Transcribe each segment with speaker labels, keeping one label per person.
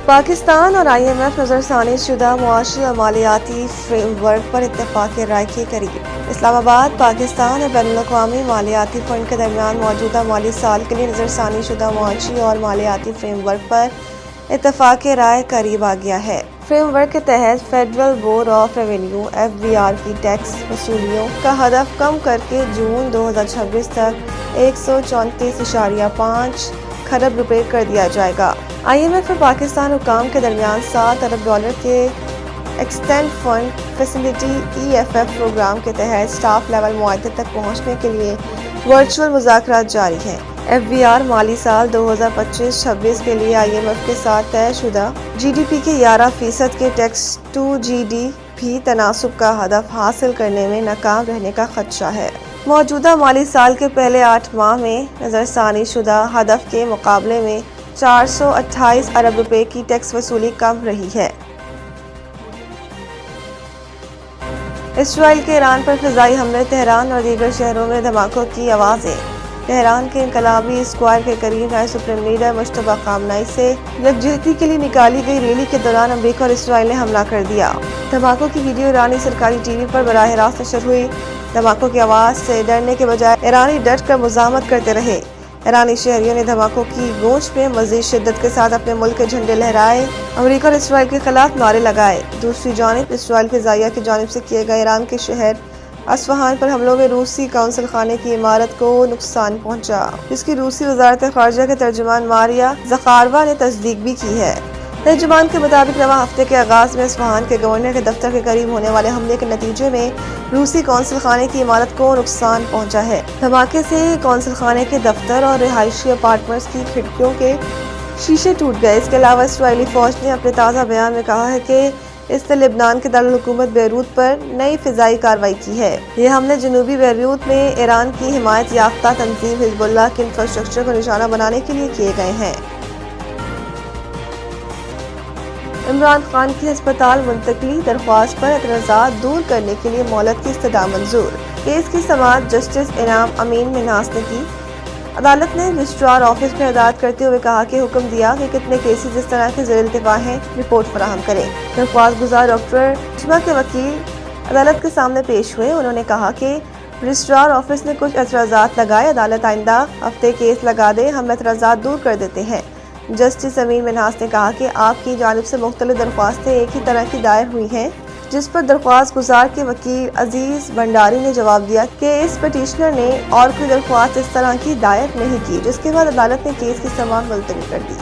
Speaker 1: پاکستان اور IMF نظر ثانی شدہ معاشی اور مالیاتی فریم ورک پر اتفاق رائے کے قریب۔ اسلام آباد۔ پاکستان اور بین الاقوامی مالیاتی فنڈ کے درمیان موجودہ مالی سال کے لیے نظر ثانی شدہ معاشی اور مالیاتی فریم ورک پر اتفاق رائے قریب آ گیا ہے۔ فریم ورک کے تحت federal board of revenue FBR کی ٹیکس وصولیوں کا ہدف کم کر کے جون 2026 تک 134.5 کھرب روپے کر دیا جائے گا۔ IMF اور پاکستان حکام کے درمیان $7 ارب کے extended fund facility EFF programme کے تحت اسٹاف لیول معاہدے تک پہنچنے کے لیے ورچوئل مذاکرات جاری ہیں۔ FBR مالی سال 2025-26 کے لیے IMF کے ساتھ طے شدہ GDP کے 11% کے ٹیکس ٹو GDP تناسب کا ہدف حاصل کرنے میں ناکام رہنے کا خدشہ ہے۔ موجودہ مالی سال کے پہلے 8 ماہ میں نظر ثانی شدہ ہدف کے مقابلے میں 428 ارب روپے کی ٹیکس وصولی کم رہی ہے۔ اسرائیل کے ایران پر فضائی حملے۔ تہران اور دیگر شہروں میں دھماکوں کی آوازیں۔ تہران کے انقلابی اسکوائر کے قریب نئے سپریم لیڈر مجتبیٰ خامنہئی سے یکجہتی کے لیے نکالی گئی ریلی کے دوران امریکہ اور اسرائیل نے حملہ کر دیا۔ دھماکوں کی ویڈیو ایرانی سرکاری TV پر براہ راست نشر ہوئی۔ دھماکوں کی آواز سے ڈرنے کے بجائے ایرانی ڈٹ کر مزاحمت کرتے رہے۔ ایرانی شہریوں نے دھماکوں کی گونج میں مزید شدت کے ساتھ اپنے ملک کے جھنڈے لہرائے، امریکہ اور اسرائیل کے خلاف نعرے لگائے۔ دوسری جانب اسرائیل فضائیہ کی جانب سے کیے گئے ایران کے شہر اصفہان پر حملوں میں روسی قونصل خانے کی عمارت کو نقصان پہنچا، جس کی روسی وزارت خارجہ کے ترجمان ماریا زخاروا نے تصدیق بھی کی ہے۔ ترجمان کے مطابق رواں ہفتے کے آغاز میں اصفہان کے گورنر کے دفتر کے قریب ہونے والے حملے کے نتیجے میں روسی قونصل خانے کی عمارت کو نقصان پہنچا ہے۔ دھماکے سے قونصل خانے کے دفتر اور رہائشی اپارٹمنٹس کی کھڑکیوں کے شیشے ٹوٹ گئے۔ اس کے علاوہ اسرائیلی فوج نے اپنے تازہ بیان میں کہا ہے کہ اس نے لبنان کے دارالحکومت بیروت پر نئی فضائی کارروائی کی ہے۔ یہ حملے جنوبی بیروت میں ایران کی حمایت یافتہ تنظیم حزب اللہ کے انفراسٹرکچر کو نشانہ بنانے کے لیے کیے گئے ہیں۔ عمران خان کی ہسپتال منتقلی درخواست پر اعتراضات دور کرنے کے لیے مہلت کی استدعا منظور۔ کیس کی سماعت جسٹس انعام امین منہاس نے کی۔ عدالت نے رجسٹرار آفس میں ہدایت کرتے ہوئے کہا کہ حکم دیا کہ کتنے کیسز اس طرح کے زیر التوا ہیں رپورٹ فراہم کریں۔ درخواست گزار ڈاکٹر نجمہ کے وکیل عدالت کے سامنے پیش ہوئے۔ انہوں نے کہا کہ رجسٹرار آفس نے کچھ اعتراضات لگائے، عدالت آئندہ ہفتے کیس لگا دے، ہم اعتراضات دور کر دیتے ہیں۔ جسٹس امین منہاس نے کہا کہ آپ کی جانب سے مختلف درخواستیں ایک ہی طرح کی دائر ہوئی ہیں، جس پر درخواست گزار کے وکیل عزیز بھنڈاری نے جواب دیا کہ اس پٹیشنر نے اور کوئی درخواست اس طرح کی دائر نہیں کی، جس کے بعد عدالت نے کیس کی سماعت ملتوی کر دی۔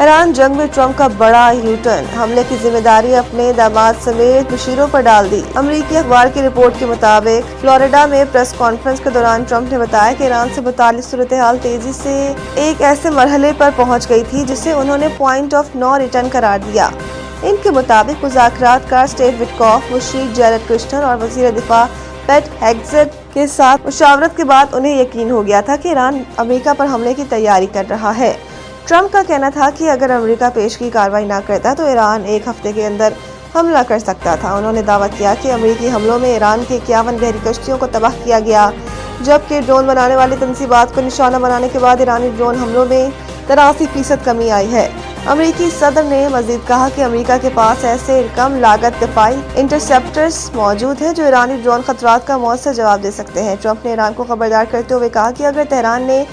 Speaker 1: ایران جنگ میں ٹرمپ کا بڑا یو ٹرن، حملے کی ذمہ داری اپنے داماد سمیت مشیروں پر ڈال دی۔ امریکی اخبار کی رپورٹ کے مطابق فلوریڈا میں پریس کانفرنس کے دوران ٹرمپ نے بتایا کہ ایران سے متعلق صورتحال تیزی سے ایک ایسے مرحلے پر پہنچ گئی تھی جسے انہوں نے پوائنٹ آف نو ریٹرن قرار دیا۔ ان کے مطابق مذاکرات کار اسٹیو وٹکاف، مشیر جیرڈ کرشنر اور وزیر دفاع پیٹ ہیگزیٹ کے ساتھ مشاورت کے بعد انہیں یقین ہو گیا تھا کہ ایران امریکہ پر حملے کی تیاری کر رہا ہے۔ ٹرمپ کا کہنا تھا کہ اگر امریکہ پیشگی کارروائی نہ کرتا تو ایران ایک ہفتے کے اندر حملہ کر سکتا تھا۔ انہوں نے دعویٰ کیا کہ امریکی حملوں میں ایران کی 51 بحری کشتیوں کو تباہ کیا گیا، جبکہ ڈرون بنانے والی تنصیبات کو نشانہ بنانے کے بعد ایرانی ڈرون حملوں میں 83% کمی آئی ہے۔ امریکی صدر نے مزید کہا کہ امریکہ کے پاس ایسے کم لاگت دفاعی انٹرسیپٹرز موجود ہیں جو ایرانی ڈرون خطرات کا مؤثر جواب دے سکتے ہیں۔ ٹرمپ نے ایران کو خبردار کرتے ہوئے کہا کہ اگر تہران نے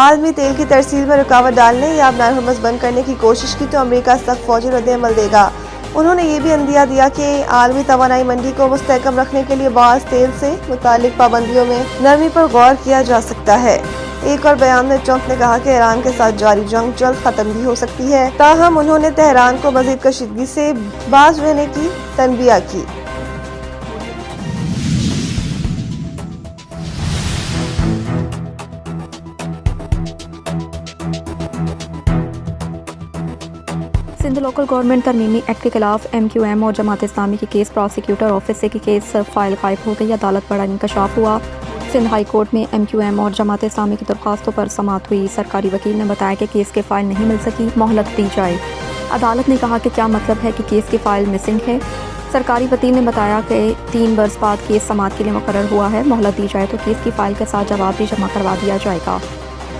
Speaker 1: عالمی تیل کی ترسیل میں رکاوٹ ڈالنے یا بحر ہرمز بند کرنے کی کوشش کی تو امریکہ سخت فوجی رد عمل دے گا۔ انہوں نے یہ بھی عندیہ دیا کہ عالمی توانائی منڈی کو مستحکم رکھنے کے لیے بعض تیل سے متعلق پابندیوں میں نرمی پر غور کیا جا سکتا ہے۔ ایک اور بیان میں ٹرمپ نے کہا کہ ایران کے ساتھ جاری جنگ جلد ختم بھی ہو سکتی ہے، تاہم انہوں نے تہران کو مزید کشیدگی سے باز رہنے کی تنبیہ کی۔
Speaker 2: سندھ لوکل گورنمنٹ ترمیمی ایکٹ کے خلاف MQM اور جماعت اسلامی کی کیس پراسیکیوٹر آفس سے کیس فائل غائب ہو گئی۔ عدالت بڑا انکشاف ہوا۔ سندھ ہائی کورٹ میں MQM اور جماعت اسلامی کی درخواستوں پر سماعت ہوئی۔ سرکاری وکیل نے بتایا کہ کیس کے فائل نہیں مل سکی، مہلت دی جائے۔ عدالت نے کہا کہ کیا مطلب ہے کہ کیس کی فائل مسنگ ہے۔ سرکاری وکیل نے بتایا کہ 3 برس بعد کیس سماعت کے لیے مقرر ہوا ہے، مہلت دی جائے تو کیس کی فائل کے ساتھ جواب بھی جمع کروا دیا جائے گا۔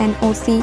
Speaker 2: NOC